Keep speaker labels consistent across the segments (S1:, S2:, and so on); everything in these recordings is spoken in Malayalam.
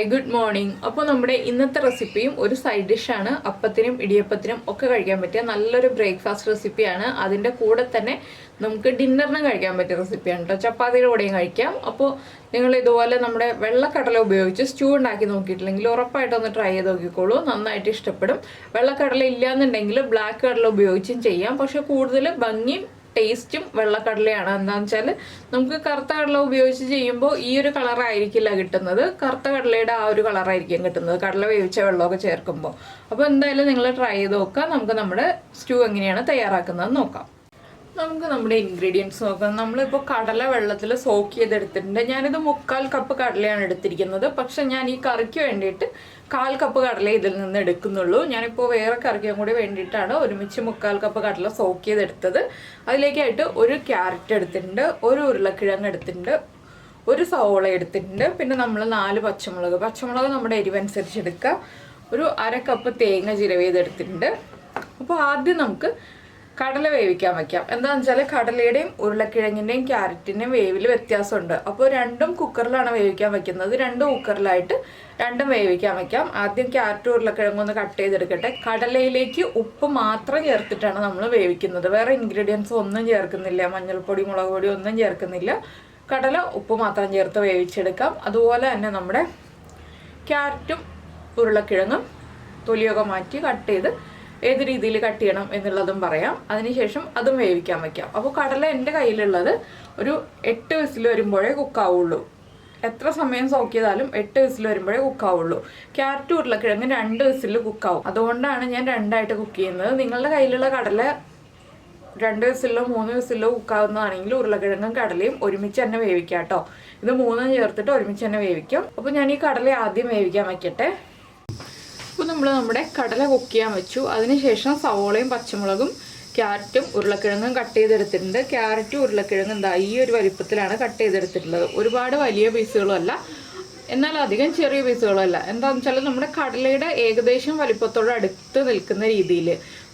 S1: Hi good morning. അപ്പോൾ നമ്മുടെ ഇന്നത്തെ റെസിപ്പിയും ഒരു സൈഡ് ഡിഷാണ്. അപ്പത്തിനും ഇടിയപ്പത്തിനും ഒക്കെ കഴിക്കാൻ പറ്റിയ നല്ലൊരു ബ്രേക്ക്ഫാസ്റ്റ് റെസിപ്പിയാണ്. അതിൻ്റെ കൂടെ തന്നെ നമുക്ക് ഡിന്നറിനും കഴിക്കാൻ പറ്റിയ റെസിപ്പിയാണ് കേട്ടോ. ചപ്പാത്തിയുടെ കൂടെയും കഴിക്കാം. അപ്പോൾ നിങ്ങൾ ഇതുപോലെ നമ്മുടെ വെള്ളക്കടല ഉപയോഗിച്ച് സ്റ്റൂ ഉണ്ടാക്കി നോക്കിയിട്ടില്ലെങ്കിൽ ഉറപ്പായിട്ടൊന്ന് ട്രൈ ചെയ്ത് നോക്കിക്കോളൂ, നന്നായിട്ട് ഇഷ്ടപ്പെടും. വെള്ളക്കടല ഇല്ലയെന്നുണ്ടെങ്കിൽ ബ്ലാക്ക് കടല ഉപയോഗിച്ചും ചെയ്യാം. പക്ഷെ കൂടുതൽ ഭംഗിയും ടേസ്റ്റും വെള്ളക്കടലയാണ്. എന്താണെന്ന് വെച്ചാൽ നമുക്ക് കറുത്ത കടല ഉപയോഗിച്ച് ചെയ്യുമ്പോൾ ഈ ഒരു കളറായിരിക്കില്ല കിട്ടുന്നത്, കറുത്ത കടലയുടെ ആ ഒരു കളറായിരിക്കും കിട്ടുന്നത് കടല വേവിച്ച വെള്ളമൊക്കെ ചേർക്കുമ്പോൾ. അപ്പോൾ എന്തായാലും നിങ്ങൾ ട്രൈ ചെയ്ത് നോക്കാം. നമുക്ക് നമ്മുടെ സ്റ്റൂ എങ്ങനെയാണ് തയ്യാറാക്കുന്നത് നോക്കാം. നമുക്ക് നമ്മുടെ ഇൻഗ്രീഡിയൻസ് നോക്കാം. നമ്മളിപ്പോൾ കടല വെള്ളത്തിൽ സോക്ക് ചെയ്തെടുത്തിട്ടുണ്ട്. ഞാനിത് 3/4 കപ്പ് കടലയാണ് എടുത്തിരിക്കുന്നത്. പക്ഷെ ഞാൻ ഈ കറിക്ക് വേണ്ടിയിട്ട് 1/4 കപ്പ് കടല ഇതിൽ നിന്ന് എടുക്കുന്നുള്ളൂ. ഞാനിപ്പോൾ വേറെ കറിക്കും കൂടി വേണ്ടിയിട്ടാണ് ഒരുമിച്ച് 3/4 കപ്പ് കടല സോക്ക് ചെയ്തെടുത്തത്. അതിലേക്കായിട്ട് ഒരു ക്യാരറ്റ് എടുത്തിട്ടുണ്ട്, ഒരു ഉരുളക്കിഴങ്ങ് എടുത്തിട്ടുണ്ട്, ഒരു സവോള എടുത്തിട്ടുണ്ട്, പിന്നെ നമ്മൾ 4 പച്ചമുളക് നമ്മുടെ എരിവനുസരിച്ച് എടുക്കുക, ഒരു 1/2 കപ്പ് തേങ്ങ ചിരവ് ചെയ്തെടുത്തിട്ടുണ്ട്. അപ്പോൾ ആദ്യം നമുക്ക് കടല വേവിക്കാൻ വയ്ക്കാം. എന്താണെന്ന് വെച്ചാൽ കടലയുടെയും ഉരുളക്കിഴങ്ങിൻ്റെയും ക്യാരറ്റിൻ്റെയും വേവിൽ വ്യത്യാസമുണ്ട്. അപ്പോൾ രണ്ടും കുക്കറിലാണ് വേവിക്കാൻ വയ്ക്കുന്നത്. 2 കുക്കറിലായിട്ട് രണ്ടും വേവിക്കാൻ വയ്ക്കാം. ആദ്യം ക്യാരറ്റ് ഉരുളക്കിഴങ്ങൊന്ന് കട്ട് ചെയ്തെടുക്കട്ടെ. കടലയിലേക്ക് ഉപ്പ് മാത്രം ചേർത്തിട്ടാണ് നമ്മൾ വേവിക്കുന്നത്. വേറെ ഇൻഗ്രീഡിയൻസ് ഒന്നും ചേർക്കുന്നില്ല, മഞ്ഞൾപ്പൊടി മുളക് പൊടി ഒന്നും ചേർക്കുന്നില്ല. കടല ഉപ്പ് മാത്രം ചേർത്ത് വേവിച്ചെടുക്കാം. അതുപോലെ തന്നെ നമ്മുടെ ക്യാരറ്റും ഉരുളക്കിഴങ്ങും തൊലിയൊക്കെ മാറ്റി കട്ട് ചെയ്ത് ഏത് രീതിയിൽ കട്ട് ചെയ്യണം എന്നുള്ളതും പറയാം. അതിനുശേഷം അതും വേവിക്കാൻ വയ്ക്കാം. അപ്പോൾ കടല എൻ്റെ കയ്യിലുള്ളത് ഒരു 8 വിസിൽ വരുമ്പോഴേ കുക്കാവുള്ളൂ. എത്ര സമയം സോക്ക് ചെയ്താലും 8 വിസിൽ വരുമ്പോഴേ കുക്കാവുള്ളൂ. ക്യാരറ്റ് ഉരുളക്കിഴങ്ങ് 2 വിസിൽ കുക്കാവും. അതുകൊണ്ടാണ് ഞാൻ 2ആയിട്ട് കുക്ക് ചെയ്യുന്നത്. നിങ്ങളുടെ കയ്യിലുള്ള കടല 2 വിസിലോ 3 വിസിലോ കുക്കാവുന്നതാണെങ്കിൽ ഉരുളക്കിഴങ്ങും കടലയും ഒരുമിച്ച് തന്നെ വേവിക്കാം കേട്ടോ. ഇത് 3 ചേർത്തിട്ട് ഒരുമിച്ച് തന്നെ വേവിക്കാം. അപ്പോൾ ഞാൻ ഈ കടല ആദ്യം വേവിക്കാൻ വയ്ക്കട്ടെ. അപ്പോൾ നമ്മൾ നമ്മുടെ കടല കുക്ക് ചെയ്യാൻ വെച്ചു. അതിനുശേഷം സവോളയും പച്ചമുളകും ക്യാരറ്റും ഉരുളക്കിഴങ്ങും കട്ട് ചെയ്തെടുത്തിട്ടുണ്ട്. ക്യാരറ്റും ഉരുളക്കിഴങ്ങും എന്താ ഈ ഒരു വലിപ്പത്തിലാണ് കട്ട് ചെയ്തെടുത്തിട്ടുള്ളത്. ഒരുപാട് വലിയ പീസുകളുമല്ല, എന്നാൽ അധികം ചെറിയ പീസുകളുമല്ല. എന്താണെന്ന് വെച്ചാൽ നമ്മുടെ കടലയുടെ ഏകദേശം വലിപ്പത്തോട് അടുത്ത് നിൽക്കുന്ന രീതിയിൽ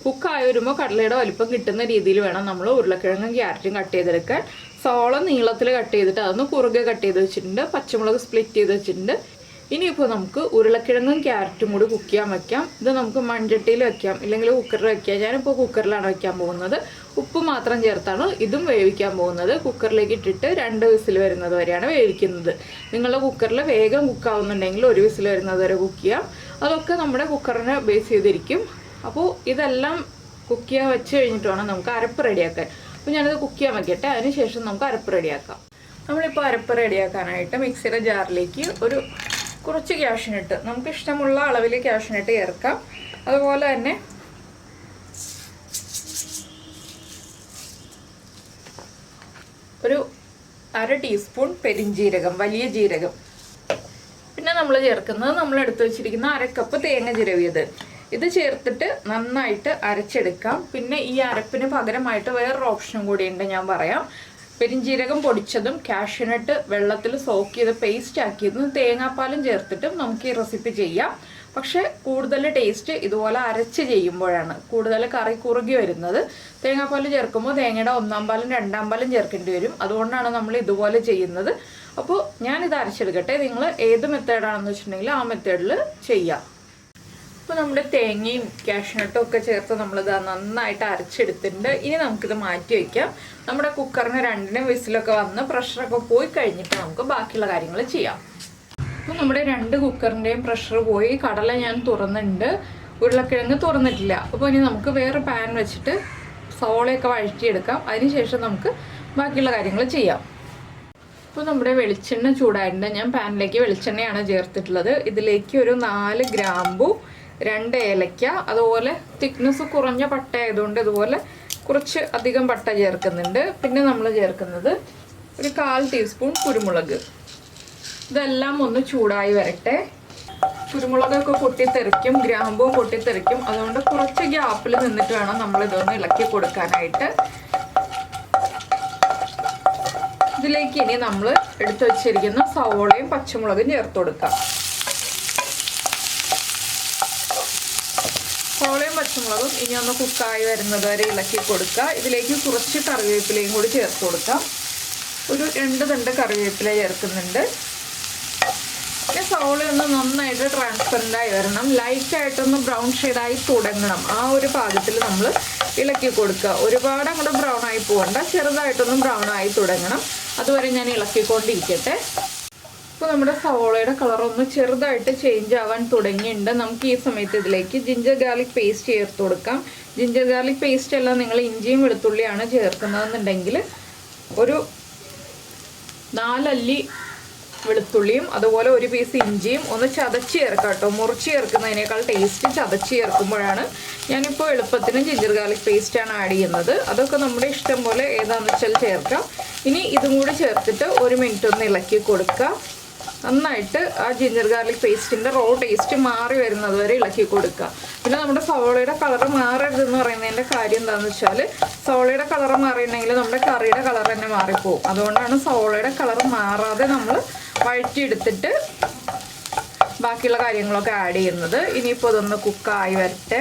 S1: കുക്കായി വരുമ്പോൾ കടലയുടെ വലിപ്പം കിട്ടുന്ന രീതിയിൽ വേണം നമ്മൾ ഉരുളക്കിഴങ്ങും ക്യാരറ്റും കട്ട് ചെയ്തെടുക്കാൻ. സവോള നീളത്തിൽ കട്ട് ചെയ്തിട്ട് അതൊന്ന് കുറുകെ കട്ട് ചെയ്ത് വെച്ചിട്ടുണ്ട്. പച്ചമുളക് സ്പ്ലിറ്റ് ചെയ്ത് വെച്ചിട്ടുണ്ട്. ഇനിയിപ്പോൾ നമുക്ക് ഉരുളക്കിഴങ്ങും ക്യാരറ്റും കൂടി കുക്ക് ചെയ്യാൻ വയ്ക്കാം. ഇത് നമുക്ക് മൺചട്ടിയിൽ വയ്ക്കാം, ഇല്ലെങ്കിൽ കുക്കറിൽ വയ്ക്കാം. ഞാനിപ്പോൾ കുക്കറിലാണ് വയ്ക്കാൻ പോകുന്നത്. ഉപ്പ് മാത്രം ചേർത്താണ് ഇതും വേവിക്കാൻ പോകുന്നത്. കുക്കറിലേക്ക് ഇട്ടിട്ട് 2 വിസിൽ വരുന്നത് വരെയാണ് വേവിക്കുന്നത്. നിങ്ങളുടെ കുക്കറിൽ വേഗം കുക്കാവുന്നുണ്ടെങ്കിൽ 1 വിസിൽ വരുന്നത് വരെ കുക്ക് ചെയ്യാം. അതൊക്കെ നമ്മുടെ കുക്കറിനെ ബേസ് ചെയ്തിരിക്കും. അപ്പോൾ ഇതെല്ലാം കുക്ക് ചെയ്യാൻ വെച്ച് കഴിഞ്ഞിട്ട് വേണം നമുക്ക് അരപ്പ് റെഡിയാക്കാൻ. അപ്പോൾ ഞാനിത് കുക്ക് ചെയ്യാൻ വയ്ക്കട്ടെ. അതിനുശേഷം നമുക്ക് അരപ്പ് റെഡിയാക്കാം. നമ്മളിപ്പോൾ അരപ്പ് റെഡിയാക്കാനായിട്ട് മിക്സിയുടെ ജാറിലേക്ക് കുറച്ച് ക്യാഷ്നട്ട്, നമുക്ക് ഇഷ്ടമുള്ള അളവിൽ ക്യാഷ്നട്ട് ചേർക്കാം. അതുപോലെ തന്നെ ഒരു 1/2 ടീസ്പൂൺ പെരിഞ്ജീരകം, വലിയ ജീരകം. പിന്നെ നമ്മൾ ചേർക്കുന്നത് നമ്മൾ എടുത്തു വെച്ചിരിക്കുന്ന 1/2 കപ്പ് തേങ്ങ ചിരവിയത്. ഇത് ചേർത്തിട്ട് നന്നായിട്ട് അരച്ചെടുക്കാം. പിന്നെ ഈ അരപ്പിന് പകരമായിട്ട് വേറൊരു ഓപ്ഷനും കൂടിയുണ്ട്, ഞാൻ പറയാം. പെരിഞ്ജീരകം പൊടിച്ചതും കാഷ്യൂനട്ട് വെള്ളത്തിൽ സോക്ക് ചെയ്ത് പേസ്റ്റ് ആക്കിയതും തേങ്ങാപ്പാലും ചേർത്തിട്ടും നമുക്ക് ഈ റെസിപ്പി ചെയ്യാം. പക്ഷെ കൂടുതൽ ടേസ്റ്റ് ഇതുപോലെ അരച്ച് ചെയ്യുമ്പോഴാണ് കൂടുതൽ കറി കുറുകി വരുന്നത്. തേങ്ങാപ്പാൽ ചേർക്കുമ്പോൾ തേങ്ങയുടെ 1-ാം പാലും 2-ാം പാലും ചേർക്കേണ്ടി വരും. അതുകൊണ്ടാണ് നമ്മൾ ഇതുപോലെ ചെയ്യുന്നത്. അപ്പോൾ ഞാനിത് അരച്ചെടുക്കട്ടെ. നിങ്ങൾ ഏത് മെത്തേഡാണെന്ന് വെച്ചിട്ടുണ്ടെങ്കിൽ ആ മെത്തേഡിൽ ചെയ്യാം. അപ്പോൾ നമ്മുടെ തേങ്ങയും കാഷ്യൂനട്ടും ഒക്കെ ചേർത്ത് നമ്മളിത് നന്നായിട്ട് അരച്ചെടുത്തിട്ടുണ്ട്. ഇനി നമുക്കിത് മാറ്റി വയ്ക്കാം. നമ്മുടെ കുക്കറിന് 2 വിസിലൊക്കെ വന്ന് പ്രഷറൊക്കെ പോയി കഴിഞ്ഞിട്ട് നമുക്ക് ബാക്കിയുള്ള കാര്യങ്ങൾ ചെയ്യാം. അപ്പോൾ നമ്മുടെ 2 കുക്കറിൻ്റെയും പ്രഷർ പോയി. കടല ഞാൻ തുറന്നിട്ടുണ്ട്, ഉരുളക്കിഴങ്ങ് തുറന്നിട്ടില്ല. അപ്പോൾ ഇനി നമുക്ക് വേറെ പാൻ വെച്ചിട്ട് സവോളയൊക്കെ വഴറ്റിയെടുക്കാം. അതിനുശേഷം നമുക്ക് ബാക്കിയുള്ള കാര്യങ്ങൾ ചെയ്യാം. അപ്പോൾ നമ്മുടെ വെളിച്ചെണ്ണ ചൂടായിട്ടുണ്ട്. ഞാൻ പാനിലേക്ക് വെളിച്ചെണ്ണയാണ് ചേർത്തിട്ടുള്ളത്. ഇതിലേക്ക് ഒരു 4 ഗ്രാമ്പു, 2 ഏലക്ക, അതുപോലെ തിക്നെസ് കുറഞ്ഞ പട്ട ആയതുകൊണ്ട് ഇതുപോലെ കുറച്ച് അധികം പട്ട ചേർക്കുന്നുണ്ട്. പിന്നെ നമ്മൾ ചേർക്കുന്നത് ഒരു 1/4 ടീസ്പൂൺ കുരുമുളക്. ഇതെല്ലാം ഒന്ന് ചൂടായി വരട്ടെ. കുരുമുളകൊക്കെ പൊട്ടിത്തെറിക്കും, ഗ്രാമ്പും പൊട്ടിത്തെറിക്കും. അതുകൊണ്ട് കുറച്ച് ഗ്യാപ്പിൽ നിന്നിട്ട് വേണം നമ്മളിതൊന്ന് ഇളക്കി കൊടുക്കാനായിട്ട്. ഇതിലേക്ക് ഇനി നമ്മൾ എടുത്തു വച്ചിരിക്കുന്ന സവോളയും പച്ചമുളകും ചേർത്ത് കൊടുക്കാം. സവോളയും പച്ചമുളകും ഇനി ഒന്ന് കുക്കായി വരുന്നത് വരെ ഇളക്കി കൊടുക്കുക. ഇതിലേക്ക് കുറച്ച് കറിവേപ്പിലയും കൂടി ചേർത്ത് കൊടുക്കാം. ഒരു 2 തണ്ട് കറിവേപ്പില ചേർക്കുന്നുണ്ട്. പിന്നെ സവോള ഒന്ന് നന്നായിട്ട് ട്രാൻസ്പെറൻ്റ് ആയി വരണം, ലൈറ്റായിട്ടൊന്ന് ബ്രൗൺ ഷെയ്ഡായി തുടങ്ങണം. ആ ഒരു പാകത്തിൽ നമ്മൾ ഇളക്കി കൊടുക്കുക. ഒരുപാട് അങ്ങോട്ട് ബ്രൗൺ ആയി പോകണ്ട, ചെറുതായിട്ടൊന്ന് ബ്രൗൺ ആയി തുടങ്ങണം. അതുവരെ ഞാൻ ഇളക്കിക്കൊണ്ടിരിക്കട്ടെ. ഇപ്പോൾ നമ്മുടെ സവോളയുടെ കളറൊന്ന് ചെറുതായിട്ട് ചേഞ്ച് ആവാൻ തുടങ്ങിയിട്ടുണ്ട്. നമുക്ക് ഈ സമയത്ത് ഇതിലേക്ക് ജിഞ്ചർ ഗാർലിക് പേസ്റ്റ് ചേർത്ത് കൊടുക്കാം. ജിഞ്ചർ ഗാർലിക് പേസ്റ്റ് അല്ല നിങ്ങൾ ഇഞ്ചിയും വെളുത്തുള്ളിയാണ് ചേർക്കുന്നതെന്നുണ്ടെങ്കിൽ ഒരു 4 അല്ലി വെളുത്തുള്ളിയും അതുപോലെ ഒരു പീസ് ഇഞ്ചിയും ഒന്ന് ചതച്ച് ചേർക്കാം കേട്ടോ. മുറിച്ച് ചേർക്കുന്നതിനേക്കാൾ ടേസ്റ്റ് ചതച്ച് ചേർക്കുമ്പോഴാണ്. ഞാനിപ്പോൾ എളുപ്പത്തിന് ജിഞ്ചർ ഗാർലിക് പേസ്റ്റാണ് ആഡ് ചെയ്യുന്നത്. അതൊക്കെ നമ്മുടെ ഇഷ്ടം പോലെ ഏതാണെന്ന് വെച്ചാൽ ചേർക്കാം. ഇനി ഇതും കൂടി ചേർത്തിട്ട് 1 മിനിറ്റ് ഒന്ന് ഇളക്കി കൊടുക്കുക. നന്നായിട്ട് ആ ജിഞ്ചർ ഗാർലിക് പേസ്റ്റിൻ്റെ റോ ടേസ്റ്റ് മാറി വരുന്നത് വരെ ഇളക്കി കൊടുക്കുക. പിന്നെ നമ്മുടെ സവോളയുടെ കളർ മാറരുതെന്ന് പറയുന്നതിൻ്റെ കാര്യം എന്താണെന്ന് വെച്ചാൽ സവോളയുടെ കളർ മാറിയിട്ടുണ്ടെങ്കിൽ നമ്മുടെ കറിയുടെ കളർ തന്നെ മാറിപ്പോവും. അതുകൊണ്ടാണ് സവോളയുടെ കളർ മാറാതെ നമ്മൾ വഴറ്റിയെടുത്തിട്ട് ബാക്കിയുള്ള കാര്യങ്ങളൊക്കെ ആഡ് ചെയ്യുന്നത്. ഇനിയിപ്പോൾ ഇതൊന്ന് കുക്കായി വരട്ടെ.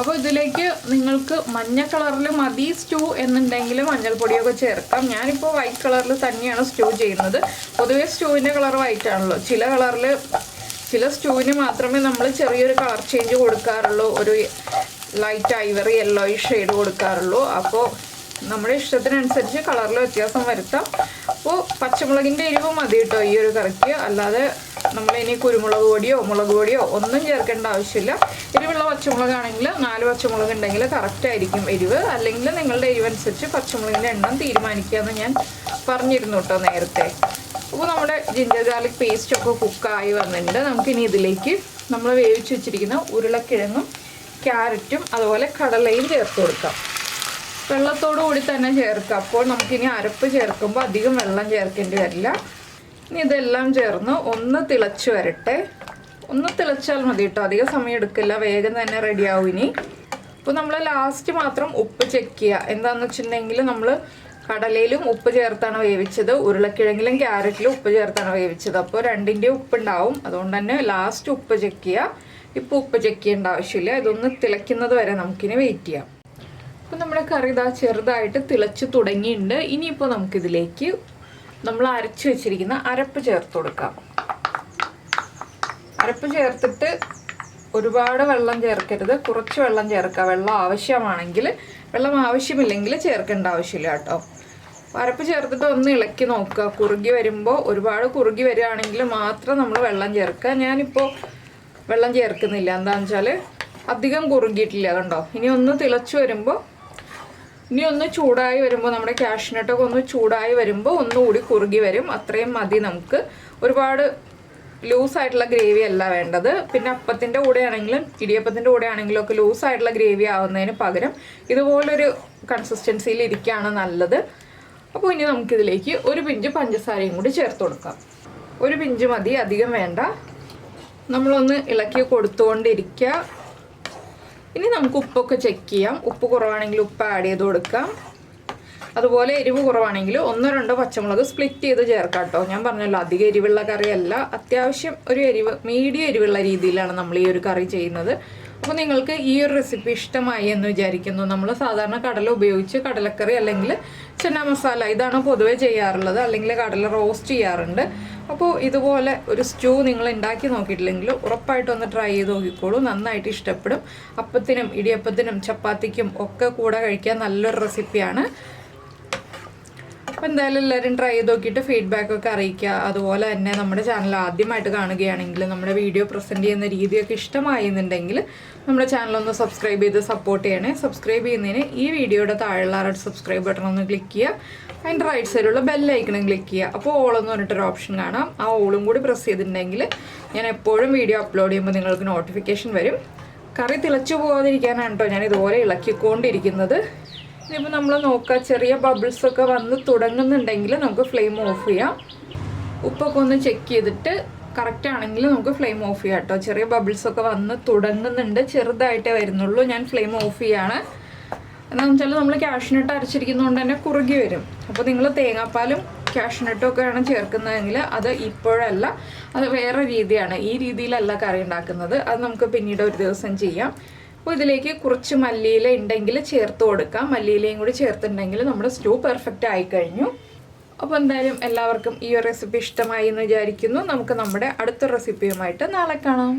S1: അപ്പോൾ ഇതിലേക്ക് നിങ്ങൾക്ക് മഞ്ഞ കളറിൽ മതി സ്റ്റൂ എന്നുണ്ടെങ്കിൽ മഞ്ഞൾപ്പൊടിയൊക്കെ ചേർക്കാം. ഞാനിപ്പോൾ വൈറ്റ് കളറിൽ തന്നെയാണ് സ്റ്റൂ ചെയ്യുന്നത്. പൊതുവേ സ്റ്റൂവിൻ്റെ കളർ വൈറ്റ് ആണല്ലോ. ചില സ്റ്റൂവിന് മാത്രമേ നമ്മൾ ചെറിയൊരു കളർ ചേഞ്ച് കൊടുക്കാറുള്ളൂ, ഒരു ലൈറ്റ് ഐവറി യെല്ലോയിഷ് ഷെയ്ഡ് കൊടുക്കാറുള്ളൂ. അപ്പോൾ നമ്മുടെ ഇഷ്ടത്തിനനുസരിച്ച് കളറിൽ വ്യത്യാസം വരുത്താം. അപ്പോൾ പച്ചമുളകിൻ്റെ എരിവ് മതി കേട്ടോ ഈ ഒരു കറിക്ക്. അല്ലാതെ നമ്മളിനി കുരുമുളക് പൊടിയോ മുളക് പൊടിയോ ഒന്നും ചേർക്കേണ്ട ആവശ്യമില്ല. എരിവുള്ള പച്ചമുളകാണെങ്കിൽ 4 പച്ചമുളക് ഉണ്ടെങ്കിൽ കറക്റ്റായിരിക്കും എരിവ്. അല്ലെങ്കിൽ നിങ്ങളുടെ എരിവനുസരിച്ച് പച്ചമുളകിൻ്റെ എണ്ണം തീരുമാനിക്കാമെന്ന് ഞാൻ പറഞ്ഞിരുന്നു കേട്ടോ നേരത്തെ. അപ്പോൾ നമ്മുടെ ജിഞ്ചർ ഗാർലിക് പേസ്റ്റൊക്കെ കുക്കായി വന്നിട്ടുണ്ട്. നമുക്കിനി ഇതിലേക്ക് നമ്മൾ വേവിച്ച് വെച്ചിരിക്കുന്ന ഉരുളക്കിഴങ്ങും ക്യാരറ്റും അതുപോലെ കടലയും ചേർത്ത് കൊടുക്കാം. വെള്ളത്തോടു കൂടി തന്നെ ചേർക്കുക. അപ്പോൾ നമുക്കിനി അരപ്പ് ചേർക്കുമ്പോൾ അധികം വെള്ളം ചേർക്കേണ്ടി വരില്ല. ഇനി ഇതെല്ലാം ചേർന്ന് ഒന്ന് തിളച്ച് വരട്ടെ. ഒന്ന് തിളച്ചാൽ മതി കേട്ടോ, അധികം സമയം എടുക്കില്ല, വേഗം തന്നെ റെഡിയാവും. ഇനി അപ്പോൾ നമ്മൾ ലാസ്റ്റ് മാത്രം ഉപ്പ് ചെക്ക് ചെയ്യുക. എന്താണെന്ന് വെച്ചിട്ടുണ്ടെങ്കിൽ നമ്മൾ കടലയിലും ഉപ്പ് ചേർത്താണ് വേവിച്ചത്, ഉരുളക്കിഴങ്ങിലും ക്യാരറ്റിലും ഉപ്പ് ചേർത്താണ് വേവിച്ചത്. അപ്പോൾ രണ്ടിൻ്റെ ഉപ്പുണ്ടാവും. അതുകൊണ്ട് തന്നെ ലാസ്റ്റ് ഉപ്പ് ചെക്ക് ചെയ്യുക. ഇപ്പോൾ ഉപ്പ് ചെക്ക് ചെയ്യേണ്ട ആവശ്യമില്ല. ഇതൊന്ന് തിളയ്ക്കുന്നത് വരെ നമുക്കിനി വെയിറ്റ് ചെയ്യാം. അപ്പോൾ നമ്മുടെ കറി ഇതാ ചെറുതായിട്ട് തിളച്ച് തുടങ്ങിയിട്ടുണ്ട്. ഇനിയിപ്പോൾ നമുക്കിതിലേക്ക് നമ്മൾ അരച്ച് വെച്ചിരിക്കുന്ന അരപ്പ് ചേർത്ത് കൊടുക്കാം. അരപ്പ് ചേർത്തിട്ട് ഒരുപാട് വെള്ളം ചേർക്കരുത്, കുറച്ച് വെള്ളം ചേർക്കുക. വെള്ളം ആവശ്യമാണെങ്കിൽ, വെള്ളം ആവശ്യമില്ലെങ്കിൽ ചേർക്കേണ്ട ആവശ്യമില്ല കേട്ടോ. അരപ്പ് ചേർത്തിട്ട് ഒന്ന് ഇളക്കി നോക്കുക. കുറുകി വരുമ്പോൾ, ഒരുപാട് കുറുകി വരികയാണെങ്കിൽ മാത്രം നമ്മൾ വെള്ളം ചേർക്കുക. ഞാനിപ്പോൾ വെള്ളം ചേർക്കുന്നില്ല. എന്താണെന്ന് വെച്ചാൽ അധികം കുറുകിയിട്ടില്ല കണ്ടോ. ഇനി ഒന്ന് തിളച്ച് വരുമ്പോൾ, ഇനി ഒന്ന് ചൂടായി വരുമ്പോൾ, നമ്മുടെ കാഷ്നട്ടൊക്കെ ഒന്ന് ചൂടായി വരുമ്പോൾ ഒന്നുകൂടി കുറുകി വരും. അത്രയും മതി നമുക്ക്. ഒരുപാട് ലൂസായിട്ടുള്ള ഗ്രേവി അല്ല വേണ്ടത്. പിന്നെ അപ്പത്തിൻ്റെ കൂടെ ആണെങ്കിലും ഇടിയപ്പത്തിൻ്റെ കൂടെ ആണെങ്കിലും ഒക്കെ ലൂസായിട്ടുള്ള ഗ്രേവി ആവുന്നതിന് പകരം ഇതുപോലൊരു കൺസിസ്റ്റൻസിയിൽ ഇരിക്കുകയാണ് നല്ലത്. അപ്പോൾ ഇനി നമുക്കിതിലേക്ക് 1 പിഞ്ച് പഞ്ചസാരയും കൂടി ചേർത്ത് കൊടുക്കാം. 1 പിഞ്ച് മതി, അധികം വേണ്ട. നമ്മളൊന്ന് ഇളക്കി കൊടുത്തുകൊണ്ടിരിക്കുക. ഇനി നമുക്ക് ഉപ്പൊക്കെ ചെക്ക് ചെയ്യാം. ഉപ്പ് കുറവാണെങ്കിൽ ഉപ്പ് ആഡ് ചെയ്ത് കൊടുക്കാം. അതുപോലെ എരിവ് കുറവാണെങ്കിൽ 1-2 പച്ചമുളക് സ്പ്ലിറ്റ് ചെയ്ത് ചേർക്കാം കേട്ടോ. ഞാൻ പറഞ്ഞല്ലോ അധികം എരിവുള്ള കറിയല്ല, അത്യാവശ്യം ഒരു മീഡിയം എരിവുള്ള രീതിയിലാണ് നമ്മൾ ഈ ഒരു കറി ചെയ്യുന്നത്. അപ്പോൾ നിങ്ങൾക്ക് ഈ ഒരു റെസിപ്പി ഇഷ്ടമായി എന്ന് വിചാരിക്കുന്നു. നമ്മൾ സാധാരണ കടല ഉപയോഗിച്ച് കടലക്കറി അല്ലെങ്കിൽ ചന മസാല ഇതാണ് പൊതുവെ ചെയ്യാറുള്ളത്, അല്ലെങ്കിൽ കടല റോസ്റ്റ് ചെയ്യാറുണ്ട്. അപ്പോൾ ഇതുപോലെ ഒരു സ്റ്റൂ നിങ്ങൾ ഉണ്ടാക്കി നോക്കിയിട്ടില്ലെങ്കിൽ ഉറപ്പായിട്ടും ഒന്ന് ട്രൈ ചെയ്ത് നോക്കിക്കോളൂ, നന്നായിട്ട് ഇഷ്ടപ്പെടും. അപ്പത്തിനും ഇടിയപ്പത്തിനും ചപ്പാത്തിക്കും ഒക്കെ കൂടെ കഴിക്കാൻ നല്ലൊരു റെസിപ്പിയാണ്. അപ്പോൾ എന്തായാലും എല്ലാവരും ട്രൈ ചെയ്ത് നോക്കിയിട്ട് ഫീഡ്ബാക്കൊക്കെ അറിയിക്കുക. അതുപോലെ തന്നെ നമ്മുടെ ചാനൽ ആദ്യമായിട്ട് കാണുകയാണെങ്കിൽ നമ്മുടെ വീഡിയോ പ്രസൻറ്റ് ചെയ്യുന്ന രീതിയൊക്കെ ഇഷ്ടമായെന്നുണ്ടെങ്കിൽ നമ്മുടെ ചാനലൊന്ന് സബ്സ്ക്രൈബ് ചെയ്ത് സപ്പോർട്ട് ചെയ്യണേ. സബ്സ്ക്രൈബ് ചെയ്യുന്നതിന് ഈ വീഡിയോയുടെ താഴെയുള്ള റെഡ് സബ്സ്ക്രൈബ് ബട്ടൺ ഒന്ന് ക്ലിക്ക് ചെയ്യുക. അതിൻ്റെ റൈറ്റ് സൈഡിലുള്ള ബെല്ലൈക്കണും ക്ലിക്ക് ചെയ്യുക. അപ്പോൾ ഓളെന്ന് പറഞ്ഞിട്ടൊരു ഓപ്ഷൻ കാണാം. ആ ഓളും കൂടി പ്രസ് ചെയ്തിട്ടുണ്ടെങ്കിൽ ഞാൻ എപ്പോഴും വീഡിയോ അപ്ലോഡ് ചെയ്യുമ്പോൾ നിങ്ങൾക്ക് നോട്ടിഫിക്കേഷൻ വരും. കറി തിളച്ചു പോകാതിരിക്കാനാണ് കേട്ടോ ഞാൻ ഇതുപോലെ ഇളക്കിക്കൊണ്ടിരിക്കുന്നത്. ഇനിയിപ്പോൾ നമ്മൾ നോക്കുക, ചെറിയ ബബിൾസൊക്കെ വന്ന് തുടങ്ങുന്നുണ്ടെങ്കിൽ നമുക്ക് ഫ്ലെയിം ഓഫ് ചെയ്യാം. ഉപ്പൊക്കെ ഒന്ന് ചെക്ക് ചെയ്തിട്ട് കറക്റ്റ് ആണെങ്കിൽ നമുക്ക് ഫ്ലെയിം ഓഫ് ചെയ്യാം കേട്ടോ. ചെറിയ ബബിൾസൊക്കെ വന്ന് തുടങ്ങുന്നുണ്ട്, ചെറുതായിട്ടേ വരുന്നുള്ളൂ. ഞാൻ ഫ്ലെയിം ഓഫ് ചെയ്യാണ്. എന്താണെന്ന് വെച്ചാൽ നമ്മൾ കാഷ്നട്ട് അരച്ചിരിക്കുന്നതുകൊണ്ട് തന്നെ കുറുകി വരും. അപ്പോൾ നിങ്ങൾ തേങ്ങാപ്പാലും കാഷ്നട്ടൊക്കെയാണ് ചേർക്കുന്നതെങ്കിൽ അത് ഇപ്പോഴല്ല, അത് വേറെ രീതിയാണ്. ഈ രീതിയിലല്ല കറി ഉണ്ടാക്കുന്നത്. അത് നമുക്ക് പിന്നീട് ഒരു ദിവസം ചെയ്യാം. അപ്പോൾ ഇതിലേക്ക് കുറച്ച് മല്ലിയില ഉണ്ടെങ്കിൽ ചേർത്ത് കൊടുക്കാം. മല്ലിയിലയും കൂടി ചേർത്തിട്ടുണ്ടെങ്കിൽ നമ്മുടെ സ്റ്റൂ പെർഫെക്റ്റ് ആയിക്കഴിഞ്ഞു. അപ്പോൾ എന്തായാലും എല്ലാവർക്കും ഈ ഒരു റെസിപ്പി ഇഷ്ടമായി എന്ന് വിചാരിക്കുന്നു. നമുക്ക് നമ്മുടെ അടുത്ത റെസിപ്പിയുമായിട്ട് നാളെ കാണാം.